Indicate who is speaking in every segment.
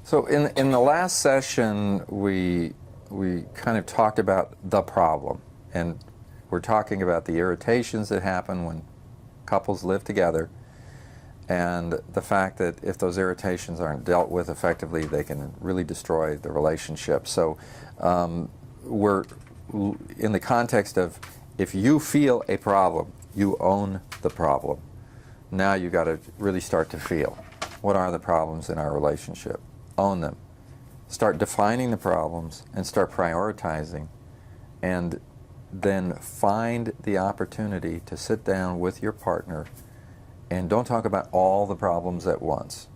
Speaker 1: So in the last session, we kind of talked about the problem, and we're talking about the irritations that happen when couples live together, and the fact that if those irritations aren't dealt with effectively, they can really destroy the relationship. So we're in the context of, if you feel a problem, you own the problem. Now you got to really start to feel, what are the problems in our relationship? Own them. Start defining the problems and start prioritizing, and then find the opportunity to sit down with your partner and don't talk about all the problems at once.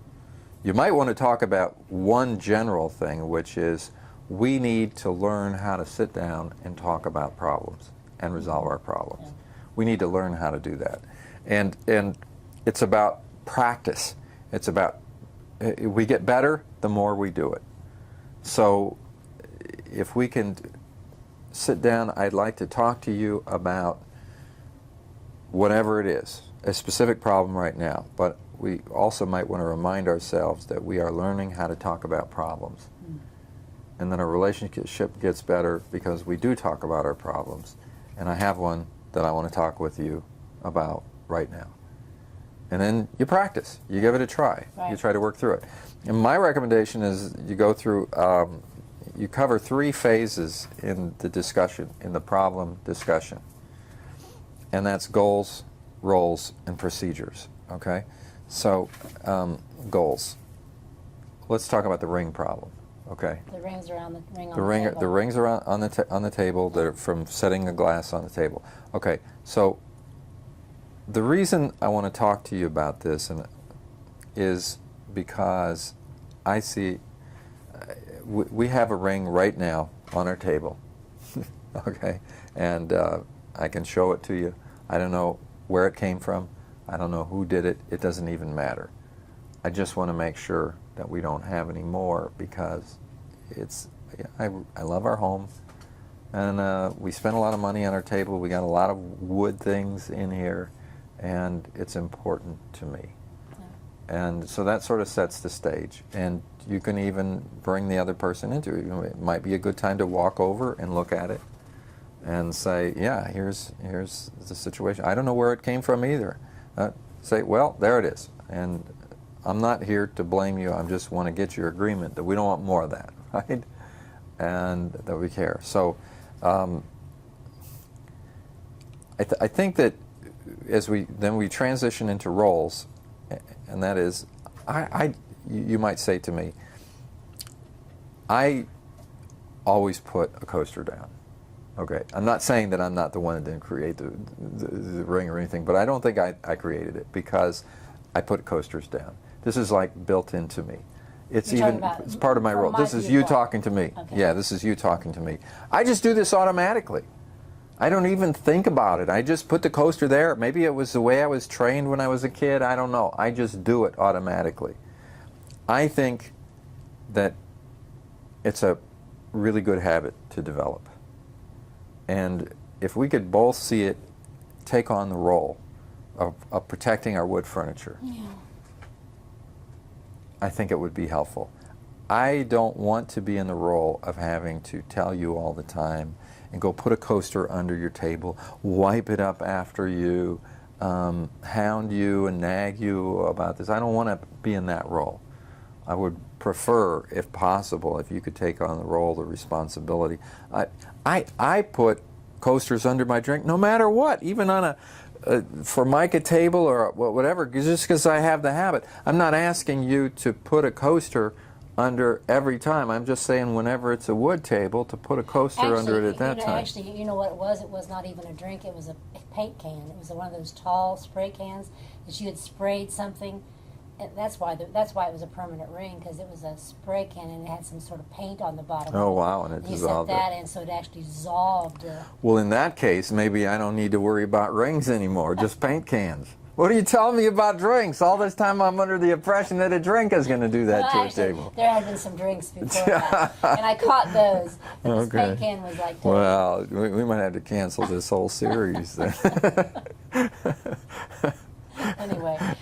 Speaker 1: You might want to talk about one general thing, which is we need to learn how to sit down and talk about problems and resolve our problems. Yeah. We need to learn how to do that. And it's about practice. It's about, we get better the more we do it. So if we can sit down, I'd like to talk to you about whatever it is, a specific problem right now, but we also might want to remind ourselves that we are learning how to talk about problems. And then our relationship gets better because we do talk about our problems. And I have one that I want to talk with you about right now. And then you practice. You give it a try. Right. You try to work through it. And my recommendation is you go through, you cover 3 phases in the discussion, in the problem discussion. And that's goals, roles, and procedures. Okay? So, goals. Let's talk about the ring problem. Okay?
Speaker 2: The rings around the ring on
Speaker 1: the
Speaker 2: the table.
Speaker 1: The rings around on the table. They're from setting a glass on the table. Okay. So the reason I want to talk to you about this is because I see we have a ring right now on our table. Okay, and I can show it to you. I don't know where it came from. I don't know who did it. It doesn't even matter. I just want to make sure that we don't have any more, because I love our home, and we spend a lot of money on our table. We got a lot of wood things in here, and it's important to me. Yeah. And so that sort of sets the stage, and you can even bring the other person into it. You know, it might be a good time to walk over and look at it and say, yeah, here's the situation. I don't know where it came from either. Say, well, there it is. And I'm not here to blame you. I just want to get your agreement that we don't want more of that, right? And that we care. So I think that as we transition into roles, and that is, you might say to me, I always put a coaster down. Okay, I'm not saying that I'm not the one that didn't create the ring or anything, but I don't think I created it, because I put coasters down. This is like built into me. It's part of my role. This is you talking to me. Okay. Yeah, this is you talking to me. I just do this automatically. I don't even think about it. I just put the coaster there. Maybe it was the way I was trained when I was a kid. I don't know. I just do it automatically. I think that it's a really good habit to develop. And if we could both see it take on the role of protecting our wood furniture, yeah, I think it would be helpful. I don't want to be in the role of having to tell you all the time and go put a coaster under your table, wipe it up after you, hound you and nag you about this. I don't want to be in that role. I would prefer, if possible, if you could take on the role, the responsibility. I put coasters under my drink no matter what, even on a Formica table or whatever, just because I have the habit. I'm not asking you to put a coaster under every time. I'm just saying whenever it's a wood table, to put a coaster under it at that time.
Speaker 2: Actually, you know what it was? It was not even a drink. It was a paint can. It was one of those tall spray cans that you had sprayed something. And that's why it was a permanent ring, because it was a spray can and it had some sort of paint on the bottom.
Speaker 1: Oh, wow, and it dissolved it.
Speaker 2: You set that in, so it actually dissolved.
Speaker 1: Well, in that case, maybe I don't need to worry about rings anymore, just paint cans. What are you telling me about drinks? All this time I'm under the impression that a drink is going to do that to a table.
Speaker 2: There had been some drinks before that, and I caught those. But this paint can was like...
Speaker 1: Well, we might have to cancel this whole series then.
Speaker 2: Anyway,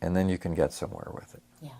Speaker 1: and then you can get somewhere with it.
Speaker 2: Yeah.